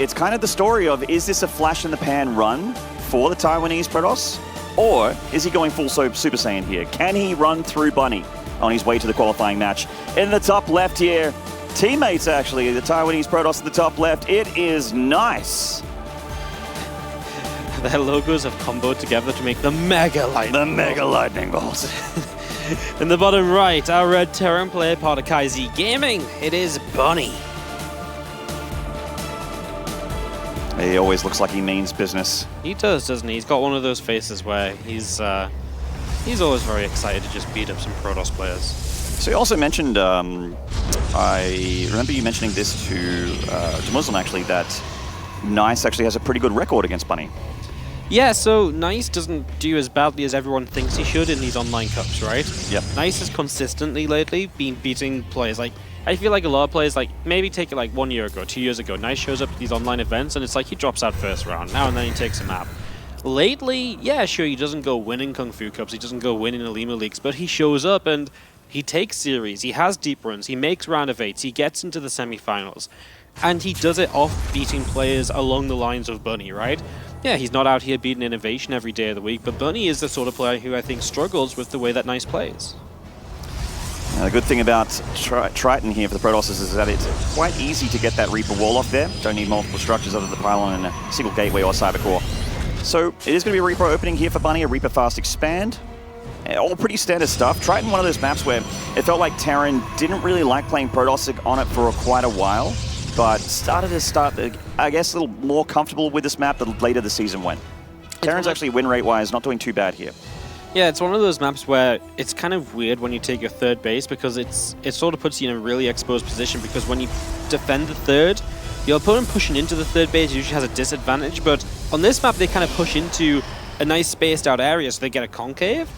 it's kind of the story of, is this a flash-in-the-pan run for the Taiwanese Protoss? Or is he going full Super Saiyan here? Can he run through Bunny on his way to the qualifying match? In the top left here, teammates actually, the Taiwanese Protoss in the top left. It is nice. Their logos have comboed together to make the Mega Lightning Bolts. In the bottom right, our red Terran player part of KaiZ Gaming. It is Bunny. He always looks like he means business. He does, doesn't he? He's got one of those faces where he's always very excited to just beat up some Protoss players. So you also mentioned, I remember you mentioning this to Muslim actually, that Nice actually has a pretty good record against Bunny. Yeah, so Nice doesn't do as badly as everyone thinks he should in these online cups, right? Yep. Nice has consistently lately been beating players like, I feel like a lot of players, like, maybe take it like 1 year ago, 2 years ago, Nice shows up at these online events and it's like he drops out first round. Now and then he takes a map. Lately, yeah, sure, he doesn't go winning Kung Fu Cups, he doesn't go winning Alima Leagues, but he shows up and he takes series, he has deep runs, he makes round of 8s, he gets into the semifinals. And he does it off beating players along the lines of Bunny, right? Yeah, he's not out here beating Innovation every day of the week, but Bunny is the sort of player who I think struggles with the way that Nice plays. The good thing about Triton here for the Protoss is that it's quite easy to get that Reaper wall off there. Don't need multiple structures other than the pylon and a single gateway or cyber core. So it is going to be a Reaper opening here for Bunny, a Reaper fast expand. All pretty standard stuff. Triton, one of those maps where it felt like Terran didn't really like playing Protoss on it for quite a while, but started to I guess, a little more comfortable with this map the later the season went. Terran's actually win rate-wise not doing too bad here. Yeah, it's one of those maps where it's kind of weird when you take your third base because it sort of puts you in a really exposed position because when you defend the third, your opponent pushing into the third base usually has a disadvantage, but on this map they kind of push into a nice spaced out area so they get a concave,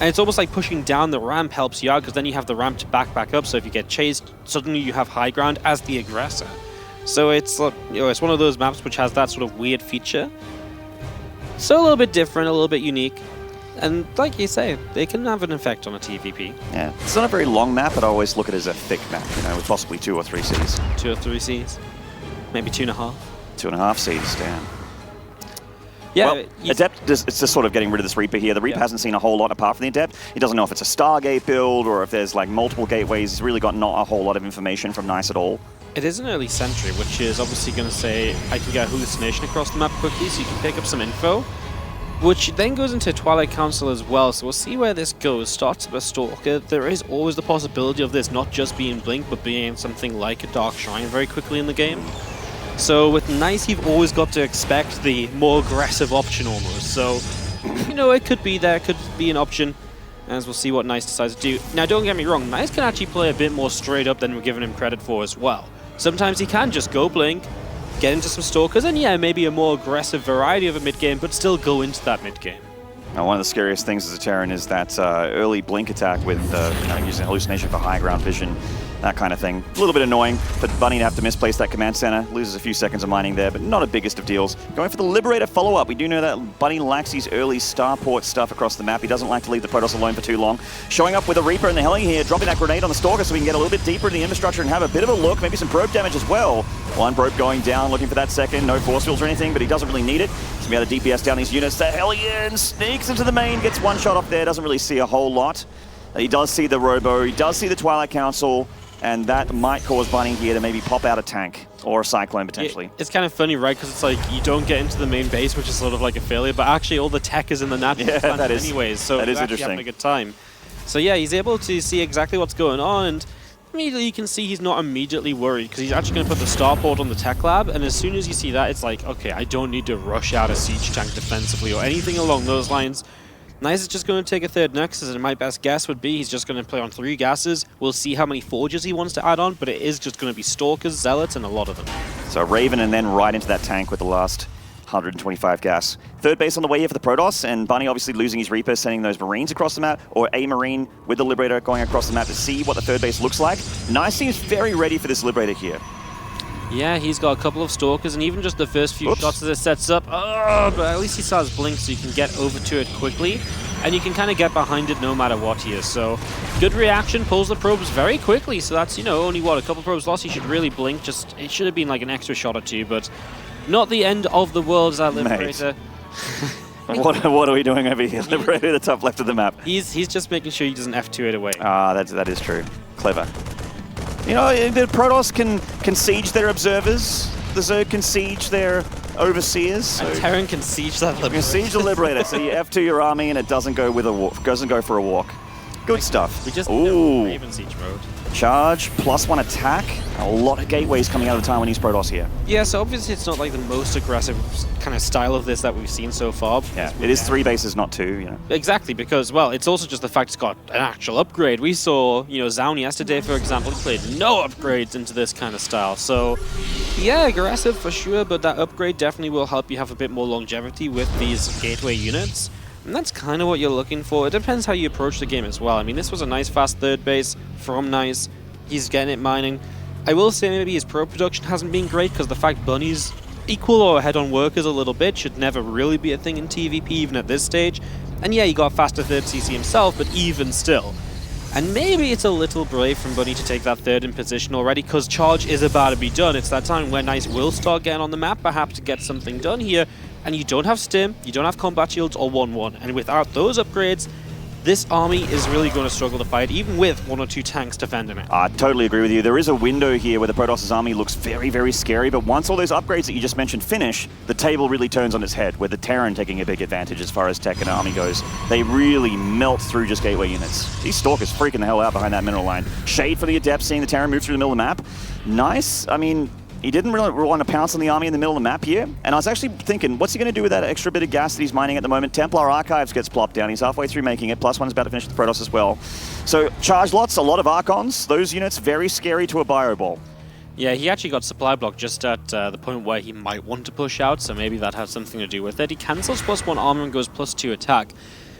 and it's almost like pushing down the ramp helps you out because then you have the ramp to back up, so if you get chased, suddenly you have high ground as the aggressor. So it's, it's one of those maps which has that sort of weird feature. So a little bit different, a little bit unique. And like you say, they can have an effect on a TVP. Yeah, it's not a very long map, but I always look at it as a thick map, with possibly 2 or 3 Cs. 2 or 3 Cs. Maybe 2.5. 2.5 Cs, damn. Yeah, well, Adept, it's just sort of getting rid of this Reaper here. The Reaper hasn't seen a whole lot apart from the Adept. He doesn't know if it's a Stargate build or if there's like multiple gateways. He's really got not a whole lot of information from Nice at all. It is an early sentry, which is obviously going to say I can get a hallucination across the map quickly so you can pick up some info, which then goes into Twilight Council as well, so we'll see where this goes. Starts with a Stalker. There is always the possibility of this not just being Blink, but being something like a Dark Shrine very quickly in the game. So with Nice, you've always got to expect the more aggressive option almost. So, it could be there, could be an option, as we'll see what Nice decides to do. Now, don't get me wrong, Nice can actually play a bit more straight up than we're giving him credit for as well. Sometimes he can just go Blink, get into some Stalkers, and yeah, maybe a more aggressive variety of a mid-game, but still go into that mid-game. Now, one of the scariest things as a Terran is that early Blink attack with using hallucination for high ground vision, that kind of thing. A little bit annoying for Bunny to have to misplace that command center. Loses a few seconds of mining there, but not a biggest of deals. Going for the Liberator follow-up. We do know that Bunny lacks his early starport stuff across the map. He doesn't like to leave the Protoss alone for too long. Showing up with a Reaper and the Heli here, dropping that grenade on the Stalker so we can get a little bit deeper in the infrastructure and have a bit of a look. Maybe some probe damage as well. One probe going down, looking for that second. No force fields or anything, but he doesn't really need it. He's going to be able to DPS down these units. The Hellion sneaks into the main, gets one shot off there, doesn't really see a whole lot. He does see the Robo, he does see the Twilight Council, and that might cause Bunny here to maybe pop out a tank or a Cyclone potentially. It's kind of funny, right? Because it's like you don't get into the main base, which is sort of like a failure, but actually all the tech is in the natural anyways, so that is actually interesting. Having a good time. So yeah, he's able to see exactly what's going on, and immediately you can see he's not immediately worried because he's actually going to put the starport on the tech lab, and as soon as you see that, it's like, okay, I don't need to rush out a siege tank defensively or anything along those lines. Nice is just going to take a third Nexus, and my best guess would be he's just going to play on 3 gases. We'll see how many Forges he wants to add on, but it is just going to be Stalkers, Zealots, and a lot of them. So Raven and then right into that tank with the last 125 gas. Third base on the way here for the Protoss, and Bunny obviously losing his Reaper, sending those Marines across the map, or a Marine with the Liberator going across the map to see what the third base looks like. Nice seems very ready for this Liberator here. Yeah, he's got a couple of Stalkers, and even just the first few shots as it sets up, but at least he still has Blink, so you can get over to it quickly, and you can kind of get behind it no matter what he is. So, good reaction, pulls the probes very quickly, so that's, only what, a couple probes lost. He should really Blink, it should have been like an extra shot or two, but Not the end of the world, as our Liberator. What are we doing over here? Liberator, the top left of the map. He's just making sure he doesn't F2 it away. Ah, that is true. Clever. You know, the Protoss can siege their observers. The Zerg can siege their overseers. So and Terran can siege that Liberator. You can siege the Liberator, so you F2 your army and it doesn't go with a walk, doesn't go for a walk. Good stuff. We just Ooh. Raven siege mode. Charge, +1 attack. A lot of gateways coming out of the Taiwanese Protoss here. Yeah, so obviously it's not like the most aggressive kind of style of this that we've seen so far. Yeah, it is 3 bases, not 2, you know. Exactly, because, well, it's also just the fact it's got an actual upgrade. We saw, you know, Zaun yesterday, for example, he played no upgrades into this kind of style. So, yeah, aggressive for sure, but that upgrade definitely will help you have a bit more longevity with these gateway units. And that's kind of what you're looking for. It depends how you approach the game as well. I mean, this was a nice fast third base from Nice. He's getting it mining. I will say maybe his pro production hasn't been great because the fact Bunny's equal or ahead on workers a little bit should never really be a thing in TVP, even at this stage. And yeah, he got faster third CC himself, but even still. And maybe it's a little brave from Bunny to take that third in position already because Charge is about to be done. It's that time where Nice will start getting on the map, perhaps to get something done here. And you don't have Stim, you don't have combat shields or 1-1. And without those upgrades, this army is really going to struggle to fight, even with 1 or 2 tanks defending it. I totally agree with you. There is a window here where the Protoss' army looks very, very scary, but once all those upgrades that you just mentioned finish, the table really turns on its head, with the Terran taking a big advantage as far as tech and army goes. They really melt through just gateway units. These Stalkers freaking the hell out behind that mineral line. Shade for the Adepts, seeing the Terran move through the middle of the map. Nice. I mean, he didn't really want to pounce on the army in the middle of the map here. And I was actually thinking, what's he going to do with that extra bit of gas that he's mining at the moment? Templar Archives gets plopped down. He's halfway through making it. +1 is about to finish with the Protoss as well. So charge lots, a lot of Archons. Those units, very scary to a bio ball. Yeah, he actually got supply block just at the point where he might want to push out, so maybe that has something to do with it. He cancels +1 armor and goes +2 attack,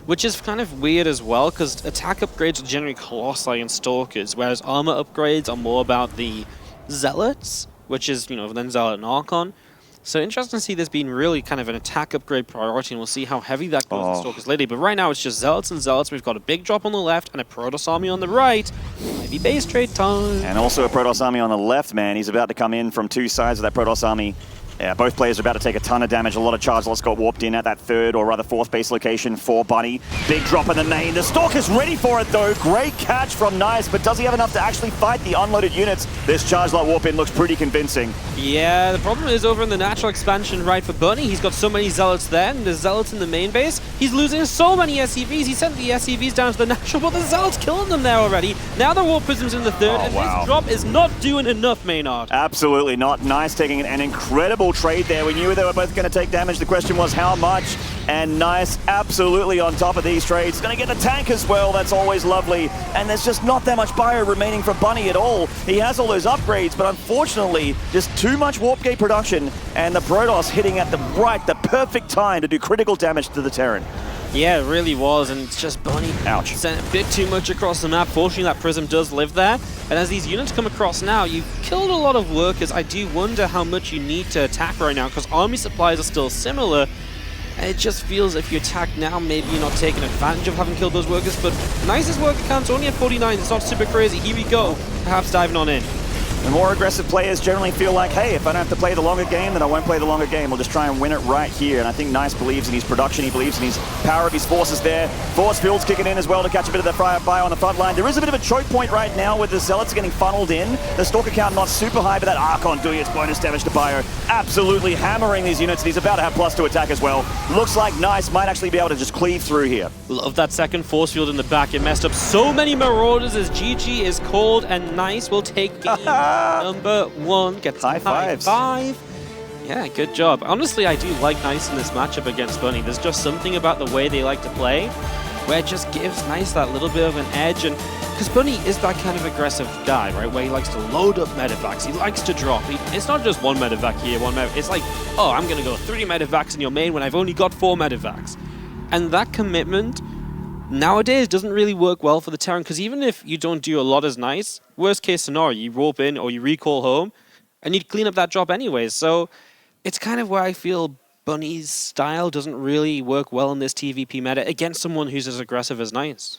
which is kind of weird as well, because attack upgrades are generally Colossi and Stalkers, whereas armor upgrades are more about the Zealots, which is, you know, then Zealot and Archon. So interesting to see this being really kind of an attack upgrade priority, and we'll see how heavy that goes in Stalkers later. But right now it's just Zealots and Zealots. We've got a big drop on the left and a Protoss army on the right. Might be base trade time. And also a Protoss army on the left, man. He's about to come in from 2 sides of that Protoss army. Yeah, both players are about to take a ton of damage. A lot of charge lots got warped in at that 3rd or rather 4th base location for Bunny. Big drop in the main. The Stalker's ready for it though. Great catch from Nice, but does he have enough to actually fight the unloaded units? This charge lot warp in looks pretty convincing. Yeah, the problem is over in the natural expansion right for Bunny. He's got so many Zealots there, and there's Zealots in the main base. He's losing so many SCVs. He sent the SCVs down to the natural, but the Zealots killing them there already. Now the Warp Prism's in the 3rd, and this drop is not doing enough, Maynard. Absolutely not. Nice taking an incredible trade there. We knew they were both going to take damage. The question was how much, and Nice absolutely on top of these trades. Going to get the tank as well. That's always lovely. And there's just not that much bio remaining for Bunny at all. He has all those upgrades, but unfortunately, just too much warp gate production, and the Protoss hitting at the perfect time to do critical damage to the Terran. Yeah, it really was, and it's just Bunny sent a bit too much across the map. Fortunately, that Prism does live there, and as these units come across now, you've killed a lot of workers. I do wonder how much you need to attack right now, because army supplies are still similar. It just feels if you attack now, maybe you're not taking advantage of having killed those workers, but Nice's worker count's only at 49. It's not super crazy. Here we go, perhaps diving on in. The more aggressive players generally feel like, hey, if I don't have to play the longer game, then I won't play the longer game. We'll just try and win it right here. And I think Nice believes in his production. He believes in his power of his forces there. Force field's kicking in as well to catch a bit of the fire on the front line. There is a bit of a choke point right now with the Zealots getting funneled in. The Stalker count not super high, but that Archon doing its bonus damage to Bio. Absolutely hammering these units, and he's about to have +2 attack as well. Looks like Nice might actually be able to just cleave through here. Love that second force field in the back. It messed up so many Marauders as GG is called, and Nice will take game number 1. Gets high fives. Yeah, good job. Honestly, I do like Nice in this matchup against Bunny. There's just something about the way they like to play where it just gives Nice that little bit of an edge. And because Bunny is that kind of aggressive guy, right, where he likes to load up medevacs, he likes to drop. It's not just 1 medevac here, 1 medevac. It's like, oh, I'm going to go 3 medevacs in your main when I've only got 4 medevacs. And that commitment nowadays doesn't really work well for the Terran, because even if you don't do a lot as Nice, worst case scenario, you warp in or you recall home, and you'd clean up that drop anyways. So it's kind of where I feel Bunny's style doesn't really work well in this TVP meta against someone who's as aggressive as Nice.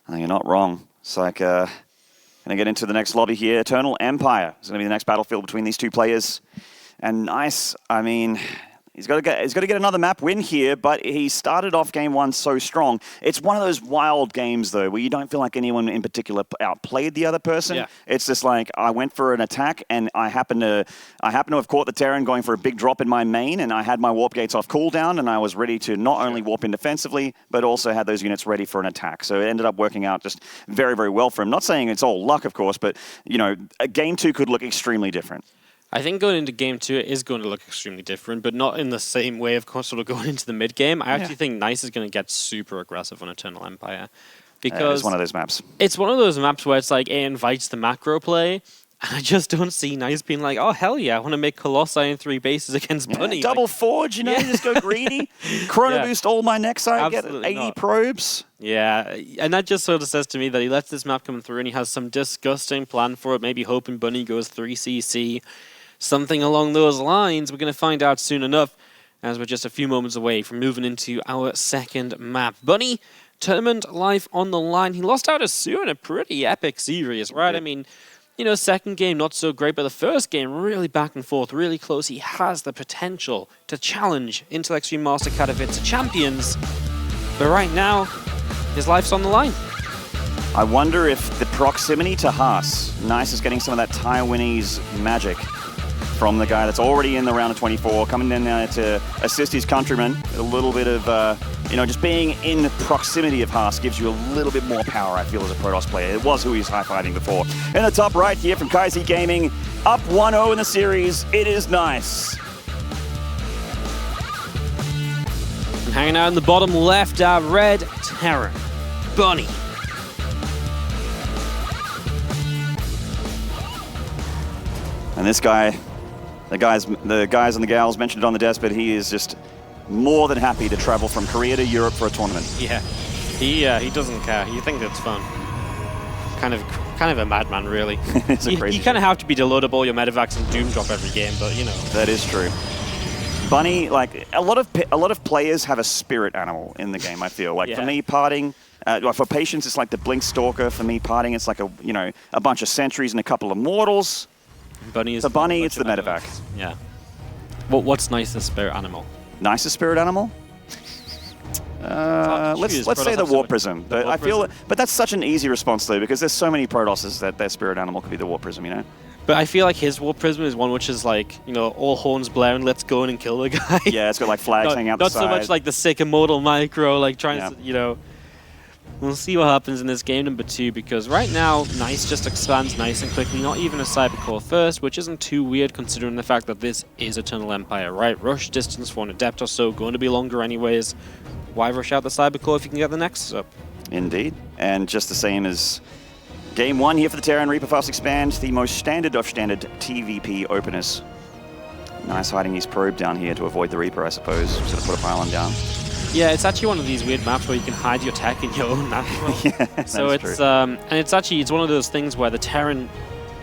Oh, you're not wrong. It's like, going to get into the next lobby here. Eternal Empire is going to be the next battlefield between these two players. And Nice, I mean, he's got to get another map win here, but he started off game one so strong. It's one of those wild games, though, where you don't feel like anyone in particular outplayed the other person. Yeah. It's just like, I went for an attack, and I happen to have caught the Terran going for a big drop in my main, and I had my warp gates off cooldown, and I was ready to not only warp in defensively, but also had those units ready for an attack. So it ended up working out just very, very well for him. Not saying it's all luck, of course, but, you know, game two could look extremely different. I think going into game two, it is going to look extremely different, but not in the same way, of course, sort of going into the mid game. I actually think Nice is going to get super aggressive on Eternal Empire. Because it's one of those maps. It's one of those maps where it's like it invites the macro play, and I just don't see Nice being like, oh, hell yeah, I want to make Colossi and 3 bases against Bunny. Double forge, you know, just go greedy. Chrono boost all my Nexi, get 80 probes. Yeah, and that just sort of says to me that he lets this map come through and he has some disgusting plan for it, maybe hoping Bunny goes 3CC. Something along those lines. We're going to find out soon enough, as we're just a few moments away from moving into our second map. Bunny, tournament life on the line. He lost out to Sue in a pretty epic series, right? Yeah. I mean, you know, second game not so great, but the first game really back and forth, really close. He has the potential to challenge Intel Extreme Master Katowice champions, but right now, his life's on the line. I wonder if the proximity to Haas, Nice is getting some of that Taiwanese magic from the guy that's already in the round of 24, coming in there to assist his countrymen. A little bit of, you know, just being in proximity of Haas gives you a little bit more power, I feel, as a Protoss player. It was who he was high-fiving before. In the top right here from Kaizi Gaming, up 1-0 in the series, it is Nice. And hanging out in the bottom left, Red Terran, Bunny. And this guy, the guys and the gals mentioned it on the desk, but he is just more than happy to travel from Korea to Europe for a tournament. Yeah, he doesn't care. He thinks it's fun. Kind of a madman, really. You kind of have to be to load up all your medevacs and doom drop every game, but you know. That is true. Bunny, like a lot of players have a spirit animal in the game. I feel like for me, parting. For Patience, it's like the Blink Stalker. For me, parting, it's like a bunch of sentries and a couple of mortals. Bunny is for Bunny, it's the medevac. Yeah. What's Nice's spirit animal? Nicest spirit animal? Let's say the Warp Prism. But I feel, but that's such an easy response though, because there's so many Protosses that their spirit animal could be the Warp Prism, you know. But I feel like his Warp Prism is one which is like, you know, all horns blaring, let's go in and kill the guy. Yeah, it's got like flags hanging out the side. Not so much like the sick immortal micro, like trying to, you know. We'll see what happens in this game number 2, because right now, Nice just expands nice and quickly, not even a Cybercore first, which isn't too weird considering the fact that this is Eternal Empire, right? Rush distance for an Adept or so, going to be longer anyways. Why rush out the Cybercore if you can get the Nexus up? Indeed. And just the same as game 1 here for the Terran, Reaper Fast Expand, the most standard of standard TVP openers. Nice hiding his probe down here to avoid the Reaper, I suppose. Sort of put a pylon down. Yeah, it's actually one of these weird maps where you can hide your tech in your own map. So it's true. And it's one of those things where the Terran,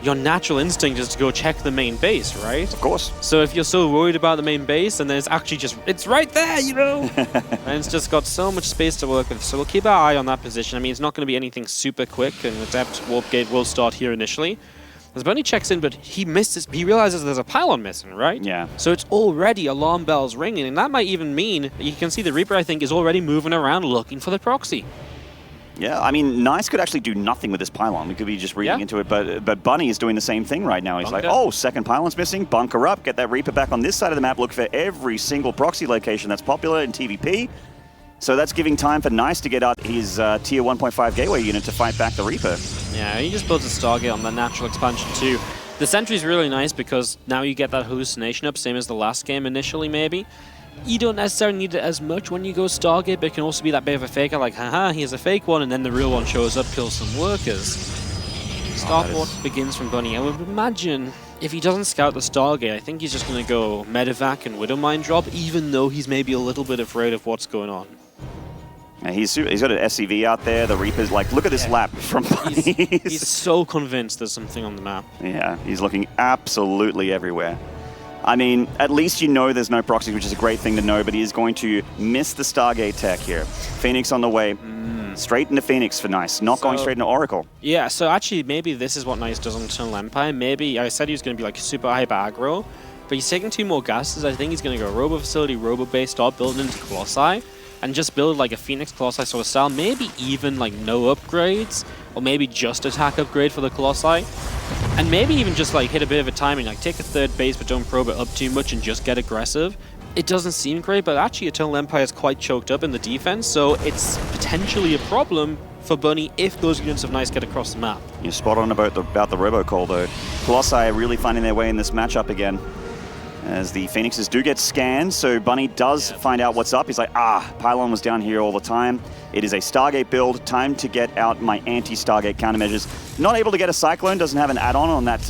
your natural instinct is to go check the main base, right? Of course. So if you're so worried about the main base, and then it's actually just, it's right there, you know? And it's just got so much space to work with. So we'll keep our eye on that position. I mean, it's not going to be anything super quick, and Adept Warp Gate will start here initially. As Bunny checks in, but he realizes there's a pylon missing, right? Yeah. So it's already alarm bells ringing, and that might even mean, you can see the Reaper, I think, is already moving around looking for the proxy. Yeah, I mean, Nice could actually do nothing with this pylon. We could be just reading into it, but Bunny is doing the same thing right now. He's like, oh, second pylon's missing, bunker up, get that Reaper back on this side of the map, look for every single proxy location that's popular in TVP. So that's giving time for Nice to get out his tier 1.5 gateway unit to fight back the Reaper. Yeah, he just builds a Stargate on the natural expansion too. The sentry's really nice because now you get that hallucination up, same as the last game initially maybe. You don't necessarily need it as much when you go Stargate, but it can also be that bit of a faker, like, haha, here's a fake one, and then the real one shows up, kills some workers. Starport begins from Bunny. I would imagine if he doesn't scout the Stargate, I think he's just going to go Medevac and Widowmine drop, even though he's maybe a little bit afraid of what's going on. And he's got an SCV out there. The Reaper's like, look at this lap from Bunny. He's so convinced there's something on the map. Yeah, he's looking absolutely everywhere. I mean, at least you know there's no proxies, which is a great thing to know, but he is going to miss the Stargate tech here. Phoenix on the way. Straight into Phoenix for Nice, not going straight into Oracle. Yeah, so actually maybe this is what Nice does on Eternal Empire. Maybe, I said he was going to be like super hyper aggro. but he's taking 2 more gases. I think he's going to go Robo Facility, Robo Base, start building into Colossi, and just build like a Phoenix Colossi sort of style, maybe even like no upgrades, or maybe just attack upgrade for the Colossi, and maybe even just like hit a bit of a timing, like take a 3rd base but don't probe it up too much and just get aggressive. It doesn't seem great, but actually Eternal Empire is quite choked up in the defense, so it's potentially a problem for Bunny if those units of Nice get across the map. You're spot on about the robocall though. Colossi are really finding their way in this matchup again, as the Phoenixes do get scanned, so Bunny does find out what's up. He's like, Pylon was down here all the time. It is a Stargate build. Time to get out my anti-Stargate countermeasures. Not able to get a Cyclone, doesn't have an add-on on that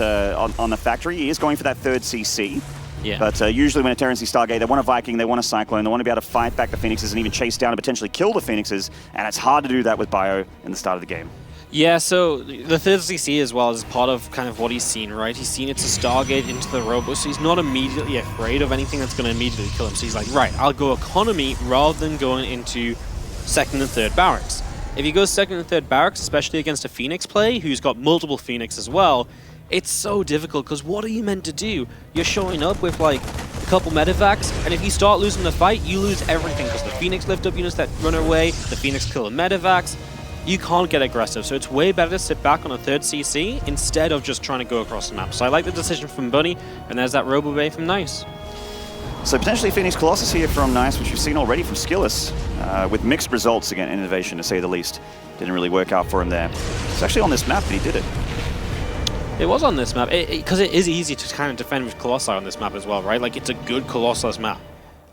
on the factory. He is going for that 3rd CC. Yeah. But usually when a Terran sees Stargate, they want a Viking, they want a Cyclone, they want to be able to fight back the Phoenixes and even chase down and potentially kill the Phoenixes, and it's hard to do that with Bio in the start of the game. Yeah, so the 3rd CC as well is part of kind of what he's seen, right? He's seen it's a Stargate into the Robo, so he's not immediately afraid of anything that's going to immediately kill him. So he's like, right, I'll go economy rather than going into 2nd and 3rd barracks. If he goes 2nd and 3rd barracks, especially against a Phoenix play who's got multiple Phoenix as well, it's so difficult, because what are you meant to do? You're showing up with like a couple medevacs, and if you start losing the fight, you lose everything, because the Phoenix lift up units that run away, the Phoenix kill the medevacs. You can't get aggressive, so it's way better to sit back on a 3rd CC instead of just trying to go across the map. So I like the decision from Bunny, and there's that Robo Bay from Nice. So potentially Phoenix Colossus here from Nice, which we've seen already from Skillus, with mixed results again, innovation to say the least. Didn't really work out for him there. It's actually on this map that he did it. It was on this map, because it is easy to kind of defend with Colossi on this map as well, right? Like, it's a good Colossus map.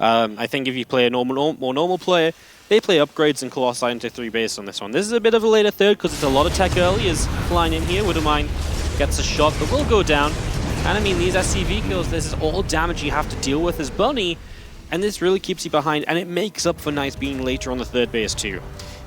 I think if you play a more normal player, they play upgrades in Colossi into 3 base on this one. This is a bit of a later 3rd, because it's a lot of tech early, is flying in here. Wouldn't mind gets a shot, but will go down. And I mean, these SCV kills, this is all damage you have to deal with as Bunny, and this really keeps you behind, and it makes up for Nice being later on the 3rd base too.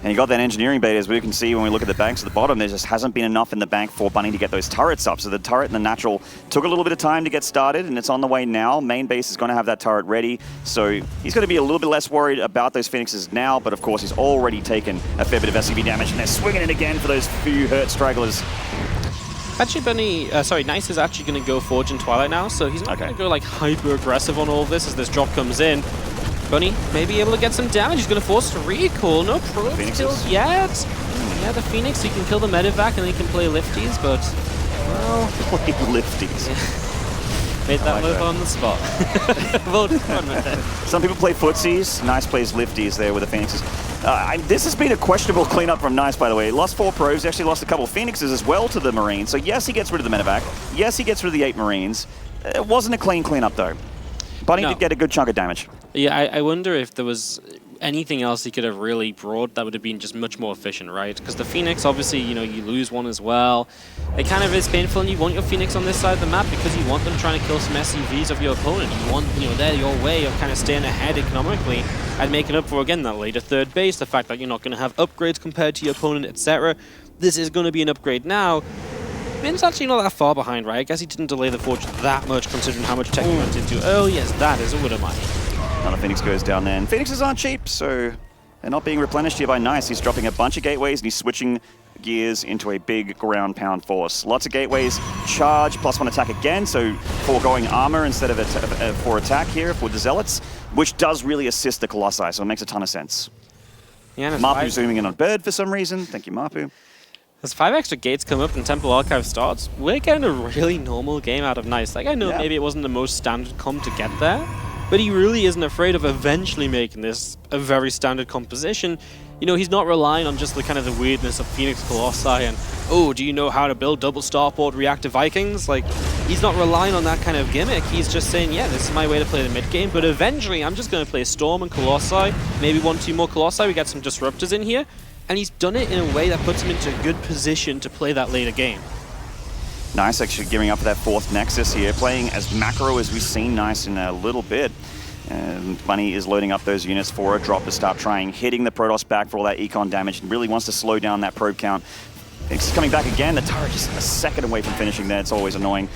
And you got that engineering bait, as we can see when we look at the banks at the bottom. There just hasn't been enough in the bank for Bunny to get those turrets up. So the turret and the natural took a little bit of time to get started, and it's on the way now. Main base is going to have that turret ready. So he's going to be a little bit less worried about those Phoenixes now, but of course he's already taken a fair bit of SCV damage, and they're swinging it again for those few hurt stragglers. Actually, Nice is actually going to go Forge and Twilight now, so he's not going to go like hyper aggressive on all of this as this drop comes in. Bunny may be able to get some damage. He's going to force a recall. No probes killed yet. Yeah, the Phoenix, you can kill the medevac and then you can play lifties, but, well... Play lifties. Made that move on the spot. Well, fun with it. Some people play footsies. Nice plays lifties there with the Phoenixes. This has been a questionable cleanup from Nice, by the way. He lost 4 probes. He actually lost a couple of Phoenixes as well to the Marines. So yes, he gets rid of the medevac. Yes, he gets rid of the 8 Marines. It wasn't a clean cleanup, though. Bunny did get a good chunk of damage. Yeah, I wonder if there was anything else he could have really brought that would have been just much more efficient, right? Because the Phoenix, obviously, you know, you lose one as well. It kind of is painful, and you want your Phoenix on this side of the map because you want them trying to kill some SCVs of your opponent. You want, you know, they're your way of kind of staying ahead economically and making up for, again, that later 3rd base, the fact that you're not going to have upgrades compared to your opponent, etc. This is going to be an upgrade now. Bin's actually not that far behind, right? I guess he didn't delay the Forge that much considering how much tech he went into. Oh, yes, that is a Widowmine. Another Phoenix goes down there, and Phoenixes aren't cheap, so they're not being replenished here by Nice. He's dropping a bunch of gateways, and he's switching gears into a big ground pound force. Lots of gateways, charge, +1 attack again, so foregoing armor instead of for attack here for the Zealots, which does really assist the Colossi, so it makes a ton of sense. Yeah, Mapu zooming in on Bird for some reason. Thank you, Mapu. As 5 extra gates come up and Temple Archive starts, we're getting a really normal game out of Nice. Like, I know maybe it wasn't the most standard comp to get there, but he really isn't afraid of eventually making this a very standard composition. You know, he's not relying on just the kind of the weirdness of Phoenix Colossi and, oh, do you know how to build double starport reactor Vikings? Like, he's not relying on that kind of gimmick. He's just saying, yeah, this is my way to play the mid game, but eventually I'm just going to play Storm and Colossi, maybe 1-2 more Colossi, we get some Disruptors in here, and he's done it in a way that puts him into a good position to play that later game. Nice actually gearing up for that 4th Nexus here, playing as macro as we've seen Nice in a little bit. And Bunny is loading up those units for a drop to start trying, hitting the Protoss back for all that econ damage, and really wants to slow down that probe count. It's coming back again, the turret just a second away from finishing there, it's always annoying.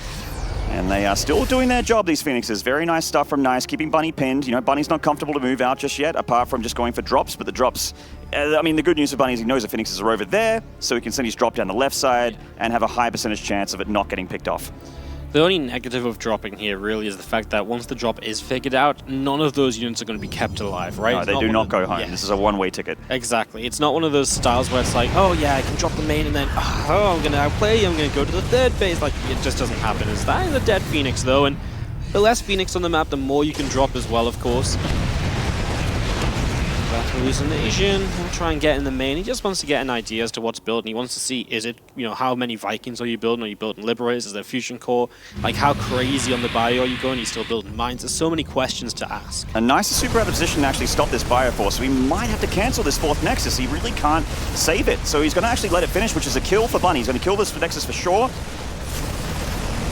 And they are still doing their job, these Phoenixes. Very nice stuff from Nice, keeping Bunny pinned. You know, Bunny's not comfortable to move out just yet, apart from just going for drops, but the drops... I mean, the good news for Bunny is he knows the Phoenixes are over there, so he can send his drop down the left side and have a high percentage chance of it not getting picked off. The only negative of dropping here really is the fact that once the drop is figured out, none of those units are going to be kept alive, right? No, they do not go home. Yeah. This is a one-way ticket. Exactly. It's not one of those styles where it's like, oh yeah, I can drop the main and then, oh, I'm going to outplay you, I'm going to go to the third base. Like, it just doesn't happen. It's that is a dead Phoenix though, and the less Phoenix on the map, the more you can drop as well, of course. Hallucination, he'll try and get in the main. He just wants to get an idea as to what's building. He wants to see, is it, you know, how many Vikings are you building? Are you building Liberators? Is there Fusion Core? Like, how crazy on the bio are you going? Are you still building mines? There's so many questions to ask. A nice super out of position to actually stop this bio force, so he might have to cancel this fourth Nexus. He really can't save it, so he's going to actually let it finish, which is a kill for Bunny. He's going to kill this Nexus for sure.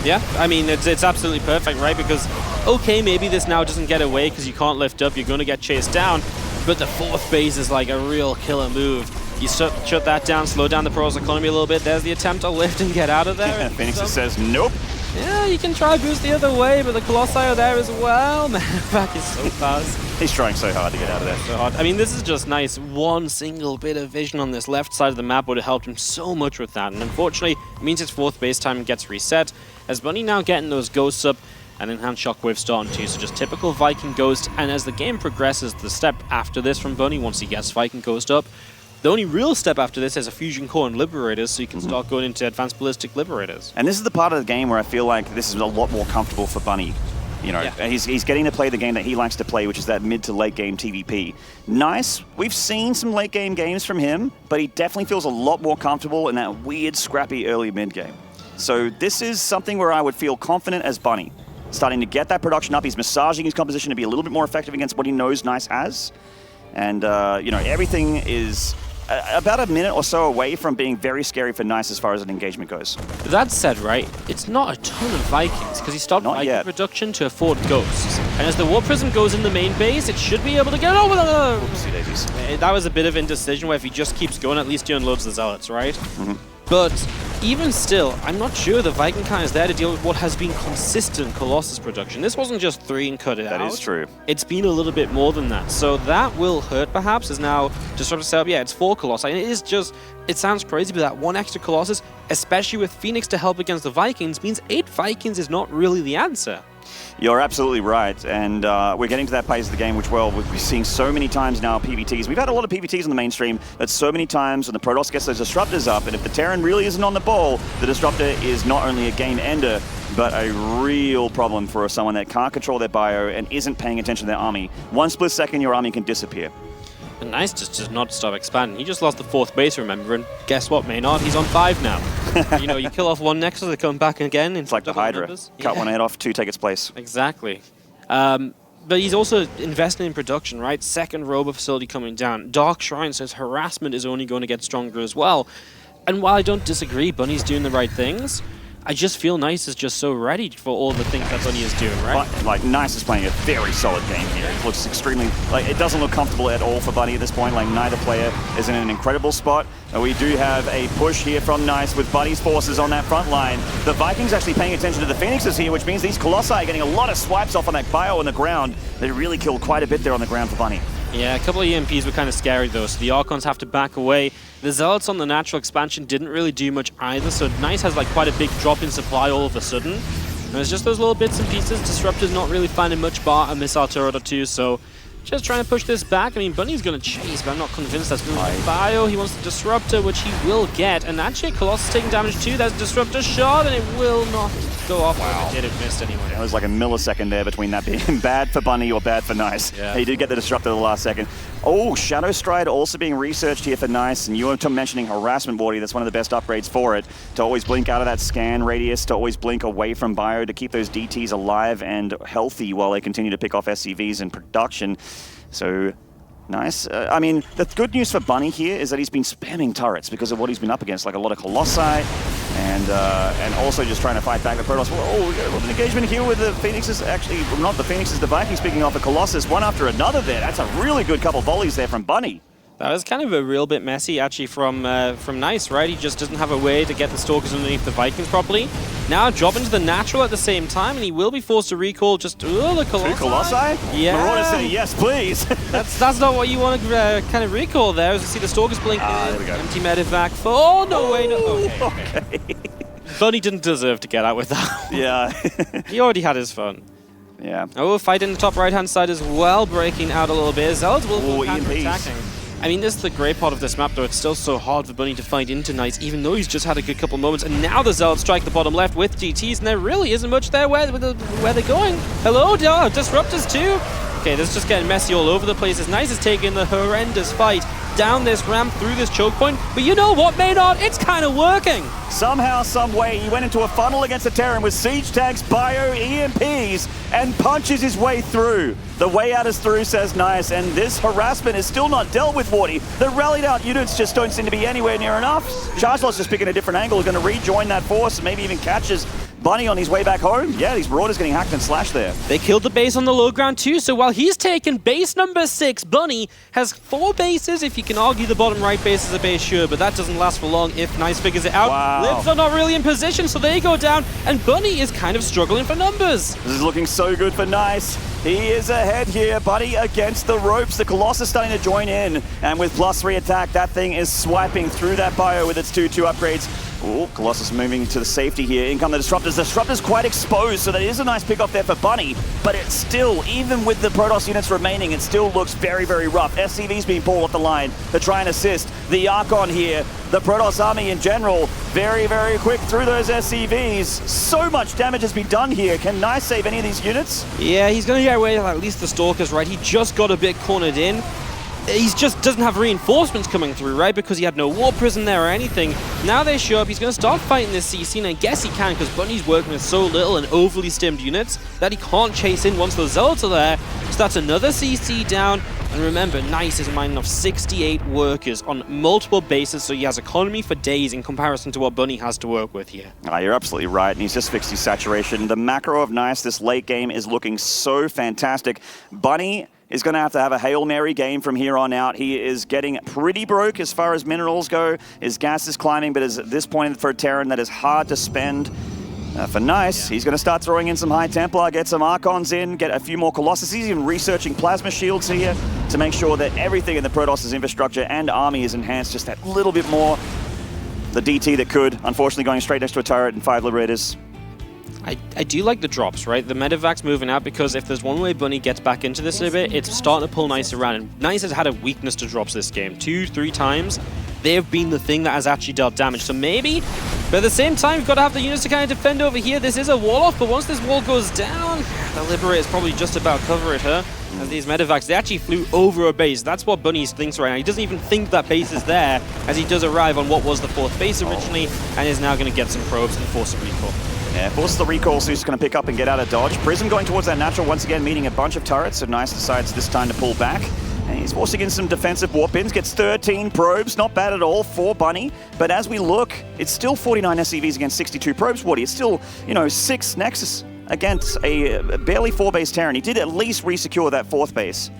Yeah, I mean, it's absolutely perfect, right? Because, okay, maybe this now doesn't get away because you can't lift up, you're going to get chased down, but the fourth base is like a real killer move. You shut that down, slow down the Protoss economy a little bit. There's the attempt to lift and get out of there. Yeah, Phoenix says nope. Yeah, you can try boost the other way, but the Colossi are there as well. Man, back is so fast. He's trying so hard to get out of there. So hard. I mean, this is just nice. One single bit of vision on this left side of the map would have helped him so much with that. And unfortunately, it means his fourth base time gets reset. As Bunny now getting those ghosts up, and enhanced shockwave starting too, so just typical Viking Ghost. And as the game progresses, the step after this from Bunny, once he gets Viking Ghost up, the only real step after this is a Fusion Core and Liberators, so you can start going into Advanced Ballistic Liberators. And this is the part of the game where I feel like this is a lot more comfortable for Bunny. You know, Yeah. he's getting to play the game that he likes to play, which is that mid to late game TVP. Nice. We've seen some late game games from him, but he definitely feels a lot more comfortable in that weird, scrappy early mid game. So this is something where I would feel confident as Bunny. Starting to get that production up. He's massaging his composition to be a little bit more effective against what he knows Nice has. And, you know, everything is about a minute or so away from being very scary for Nice as far as an engagement goes. That said, right, it's not a ton of Vikings, because he stopped Not Viking yet. production to afford Ghosts. And as the Warp Prism goes in the main base, it should be able to get over the... Oopsie daisies. That was a bit of indecision where if he just keeps going, at least he unloads the Zealots, right? Mm-hmm. But even still, I'm not sure the Viking kind is there to deal with what has been consistent Colossus production. This wasn't just 3 and cut it out. That is true. It's been a little bit more than that. So that will hurt perhaps, as now Disruptor setup, yeah, it's 4 Colossi. And it is just, it sounds crazy, but that 1 extra Colossus, especially with Phoenix to help against the Vikings, means 8 Vikings is not really the answer. You're absolutely right, and we're getting to that phase of the game which, well, we're seeing so many times now PVTs. We've had a lot of PVTs in the mainstream, but so many times when the Protoss gets those Disruptors up, and if the Terran really isn't on the ball, the Disruptor is not only a game ender, but a real problem for someone that can't control their bio and isn't paying attention to their army. 1 split second, your army can disappear. And Nice just does not stop expanding. He just lost the 4th base, remember, and guess what, Maynard? He's on 5 now. You know, you kill off 1 Nexus, they come back again. It's like the Hydra. Cut one head off, 2 take its place. Exactly. But he's also investing in production, right? 2nd Robo facility coming down. Dark Shrine says harassment is only going to get stronger as well. And while I don't disagree, Bunny's doing the right things, I just feel Nice is just so ready for all the things that Bunny is doing, right? But, like, Nice is playing a very solid game here. It looks extremely, like, it doesn't look comfortable at all for Bunny at this point. Like, neither player is in an incredible spot. We do have a push here from Nice with Bunny's forces on that front line. The Vikings actually paying attention to the Phoenixes here, which means these Colossi are getting a lot of swipes off on that bio on the ground. They really killed quite a bit there on the ground for Bunny. Yeah, a couple of EMPs were kind of scary though, so the Archons have to back away. The Zealots on the natural expansion didn't really do much either, so Nice has like quite a big drop in supply all of a sudden. And it's just those little bits and pieces. Disruptor's not really finding much bar, a missile turret or 2, so just trying to push this back. I mean, Bunny's going to chase, but I'm not convinced that's going to be bio. He wants the Disruptor, which he will get. And actually, Colossus taking damage too. That's a Disruptor shot, and it will not go off. Wow. It did, it missed anyway. It was like a millisecond there between that being bad for Bunny or bad for Nice. Yeah. He did get the Disruptor at the last second. Oh, Shadow Stride also being researched here for Nice. And you were mentioning Harassment Wardy. That's one of the best upgrades for it. To always blink out of that scan radius, to always blink away from bio, to keep those DTs alive and healthy while they continue to pick off SCVs in production. So, Nice. I mean, the good news for Bunny here is that he's been spamming turrets because of what he's been up against, like a lot of Colossi, and also just trying to fight back the Protoss. Oh, we got a little engagement here with the Phoenixes. Actually, not the Phoenixes, the Vikings picking off a Colossus one after another there. That's a really good couple volleys there from Bunny. That was kind of a real bit messy, actually, from Nice, right? He just doesn't have a way to get the Stalkers underneath the Vikings properly. Now dropping to the natural at the same time, and he will be forced to recall just the Colossi. 2 Colossi? Yeah. Marauder say yes, please. That's not what you want to kind of recall there, as you see the Stalkers blink. There we go. Empty medevac for... Oh, no way, no. Okay. Bunny didn't deserve to get out with that. Yeah. He already had his fun. Yeah. Oh, fight in the top right-hand side as well, breaking out a little bit. Zealots will go EMPs. counter-attacking. I mean, this is the great part of this map, though. It's still so hard for Bunny to find into Nice, even though he's just had a good couple moments. And now the Zealots strike the bottom left with GTs, and there really isn't much there where they're going. Hello, Disruptors too? Okay, this is just getting messy all over the place as Nice is taking the horrendous fight down this ramp through this choke point. But you know what, Maynard? It's kind of working. Somehow, some way, he went into a funnel against a Terran with siege tanks, bio, EMPs, and punches his way through. The way out is through, says Nice, and this harassment is still not dealt with, Wardy. The rallied out units just don't seem to be anywhere near enough. Chargelot's just picking a different angle, he's going to rejoin that force and maybe even catches Bunny on his way back home. Yeah, these Marauders getting hacked and slashed there. They killed the base on the low ground too, so while he's taken base number 6, Bunny has 4 bases. If you can argue the bottom right base is a base, sure, but that doesn't last for long if Nice figures it out. Wow. Libs are not really in position, so they go down, and Bunny is kind of struggling for numbers. This is looking so good for Nice. He is ahead here, Buddy against the ropes. The Colossus starting to join in, and with +3 attack, that thing is swiping through that bio with its 2-2 upgrades. Oh, Colossus moving to the safety here. In come the Disruptors. The Disruptors quite exposed, so that is a nice pick off there for Bunny, but it's still, even with the Protoss units remaining, it still looks very, very rough. SCV's being pulled off the line to try and assist. The Archon here, the Protoss army in general, very, very quick through those SCVs. So much damage has been done here. Can Nice save any of these units? Yeah, he's going to get away with at least the Stalkers, right? He just got a bit cornered in. He just doesn't have reinforcements coming through, right? Because he had no war prison there or anything. Now they show up, he's going to start fighting this CC, and I guess he can because Bunny's working with so little and overly stimmed units that he can't chase in once those Zealots are there. So that's another CC down. And remember, Nice is mining off 68 workers on multiple bases, so he has economy for days in comparison to what Bunny has to work with here. You're absolutely right, and he's just fixed his saturation. The macro of Nice this late game is looking so fantastic. Bunny is going to have a Hail Mary game from here on out. He is getting pretty broke as far as minerals go. His gas is climbing, but at this point for a Terran, that is hard to spend. For Nice, he's going to start throwing in some High Templar, get some Archons in, get a few more Colossus. He's even researching plasma shields here to make sure that everything in the Protoss' infrastructure and army is enhanced just that little bit more. The DT that could, unfortunately going straight next to a turret and 5 Liberators. I do like the drops, right? The medevac's moving out because if there's one way Bunny gets back into this a bit, it's starting to pull Nice around. And Nice has had a weakness to drops this game. 2-3 times, they have been the thing that has actually dealt damage. So maybe, but at the same time, you've got to have the units to kind of defend over here. This is a wall off, but once this wall goes down, the Liberators probably just about cover it, huh? As these medevacs, they actually flew over a base. That's what Bunny thinks right now. He doesn't even think that base is there, as he does arrive on what was the 4th base originally, and is now going to get some probes and force a recall. Yeah, forces the recall, so he's just going to pick up and get out of dodge. Prism going towards that natural once again, meeting a bunch of turrets, so Nice decides this time to pull back. And he's forcing in some defensive warp ins, gets 13 probes, not bad at all for Bunny. But as we look, it's still 49 SCVs against 62 probes, Woody. It's still, 6 Nexus against a barely 4-base Terran. He did at least re-secure that 4th base.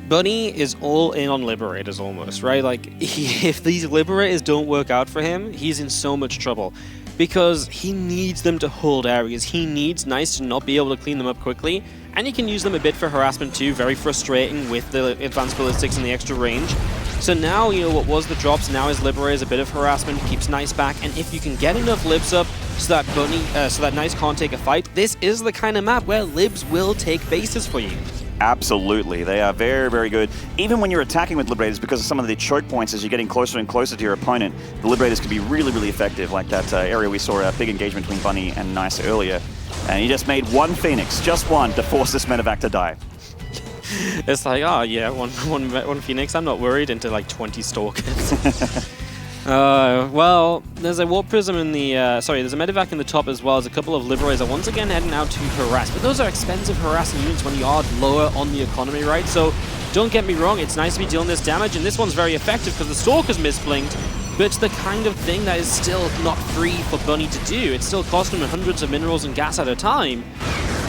Bunny is all in on Liberators almost, right? Like, if these Liberators don't work out for him, he's in so much trouble. Because he needs them to hold areas. He needs Nice to not be able to clean them up quickly. And he can use them a bit for harassment too. Very frustrating with the advanced ballistics and the extra range. So now, what was the drops now is Liberators, a bit of harassment, keeps Nice back. And if you can get enough Libs up so that Nice can't take a fight, this is the kind of map where Libs will take bases for you. Absolutely. They are very, very good. Even when you're attacking with Liberators, because of some of the choke points as you're getting closer and closer to your opponent, the Liberators can be really, really effective, like that area we saw a big engagement between Bunny and Nice earlier. And he just made one Phoenix, just one, to force this medevac to die. It's like, oh yeah, one Phoenix, I'm not worried, into like 20 Stalkers. Well, there's a warp prism in the, there's a medevac in the top as well as a couple of Liberators are once again heading out to harass. But those are expensive harassing units when you are lower on the economy, right? So don't get me wrong, it's nice to be dealing this damage, and this one's very effective because the Stalker's misblinked, but it's the kind of thing that is still not free for Bunny to do. It's still costing him hundreds of minerals and gas at a time.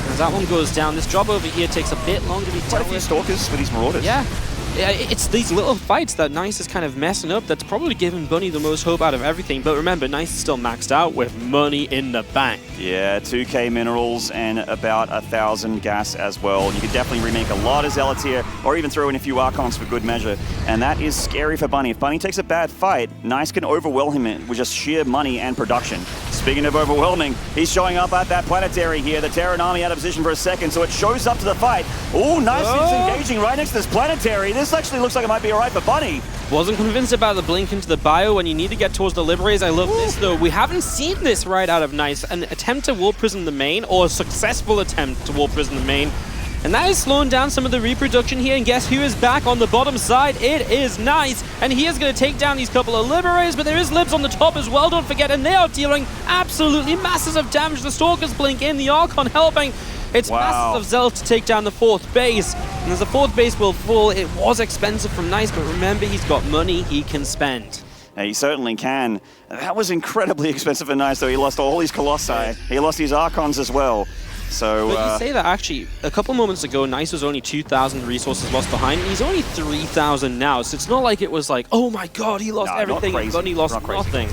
As that one goes down, this job over here takes a bit longer to be dealt with. Quite a few Stalkers with these Marauders. Yeah. It's these little fights that Nice is kind of messing up that's probably giving Bunny the most hope out of everything. But remember, Nice is still maxed out with money in the bank. Yeah, 2k minerals and about 1,000 gas as well. You could definitely remake a lot of Zealots here, or even throw in a few Archons for good measure. And that is scary for Bunny. If Bunny takes a bad fight, Nice can overwhelm him with just sheer money and production. speaking of overwhelming, he's showing up at that planetary here. The Terran army out of position for a second, so it shows up to the fight. Oh, nice, it's engaging right next to this planetary. This actually looks like it might be all right for Bunny. Wasn't convinced about the blink into the bio when you need to get towards the Liberators. I love this, though. We haven't seen this right out of Nice. An attempt to warp prison the main, or a successful attempt to warp prison the main. And that is slowing down some of the reproduction here. And guess who is back on the bottom side? It is Nice. And he is going to take down these couple of Liberators, but there is Libs on the top as well, don't forget. And they are dealing absolutely masses of damage. The Stalkers blink in, the Archon helping. It's masses of Zealot to take down the 4th base. And as the 4th base will fall, it was expensive from Nice, but remember, he's got money he can spend. Yeah, he certainly can. That was incredibly expensive for Nice, though. He lost all his Colossi. He lost his Archons as well. So, but you say that actually, a couple moments ago, Nice was only 2,000 resources lost behind, and he's only 3,000 now, so it's not like it was like, oh my god, he lost everything, and Bunny lost nothing.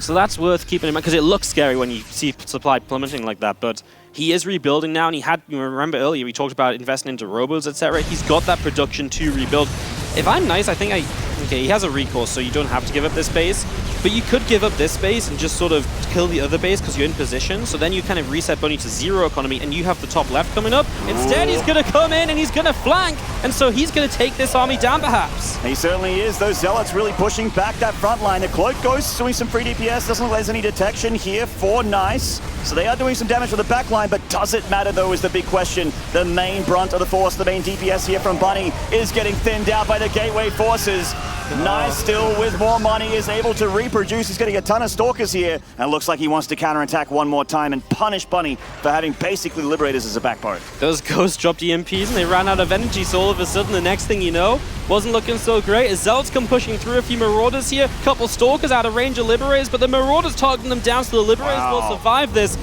So that's worth keeping in mind, because it looks scary when you see supply plummeting like that, but he is rebuilding now, and he had, you remember earlier, we talked about investing into robots, etc. He's got that production to rebuild. If I'm Nice, I think okay, he has a recourse, so you don't have to give up this base, but you could give up this base and just sort of kill the other base because you're in position, so then you kind of reset Bunny to 0 economy, and you have the top left coming up. Instead, he's going to come in and he's going to flank, and so he's going to take this army down, perhaps. He certainly is. Those Zealots really pushing back that front line. The Cloak Ghost doing some free DPS. Doesn't look like there's any detection here for Nice. So they are doing some damage for the back line, but does it matter, though, is the big question. The main brunt of the force, the main DPS here from Bunny, is getting thinned out by the Gateway forces. Nice still with more money, is able to reproduce. He's getting a ton of Stalkers here, and looks like he wants to counterattack one more time and punish Bunny for having basically Liberators as a backbone. Those Ghosts dropped EMPs and they ran out of energy, so all of a sudden the next thing you know, wasn't looking so great. As Zealots come pushing through, a few Marauders here, a couple Stalkers out of range of Liberators, but the Marauders targeting them down, so the Liberators will survive this.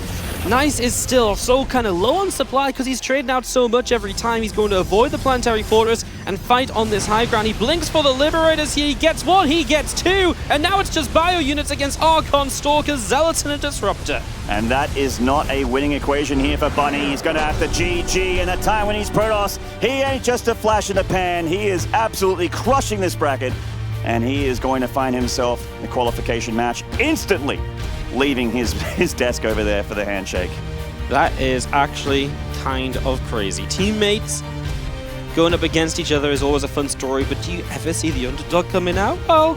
Nice is still so kind of low on supply because he's trading out so much every time. He's going to avoid the Planetary Fortress and fight on this high ground. He blinks for the Liberators here. He gets 1, he gets 2, and now it's just bio units against Archon, Stalkers, Zealots, and a Disruptor. And that is not a winning equation here for Bunny. He's going to have to GG in a time when he's Protoss. He ain't just a flash in the pan. He is absolutely crushing this bracket, and he is going to find himself a qualification match instantly, leaving his desk over there for the handshake. That is actually kind of crazy. Teammates going up against each other is always a fun story, but do you ever see the underdog coming out? Well,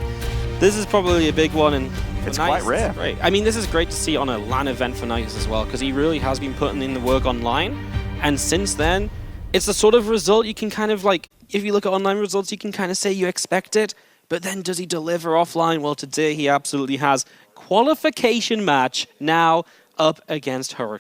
this is probably a big one, and it's Nice, quite rare. Great. I mean, this is great to see on a LAN event for Nice as well, because he really has been putting in the work online, and since then, it's the sort of result you can kind of like, if you look at online results, you can kind of say you expect it, but then does he deliver offline? Well, today he absolutely has. Qualification match now up against Hurricane.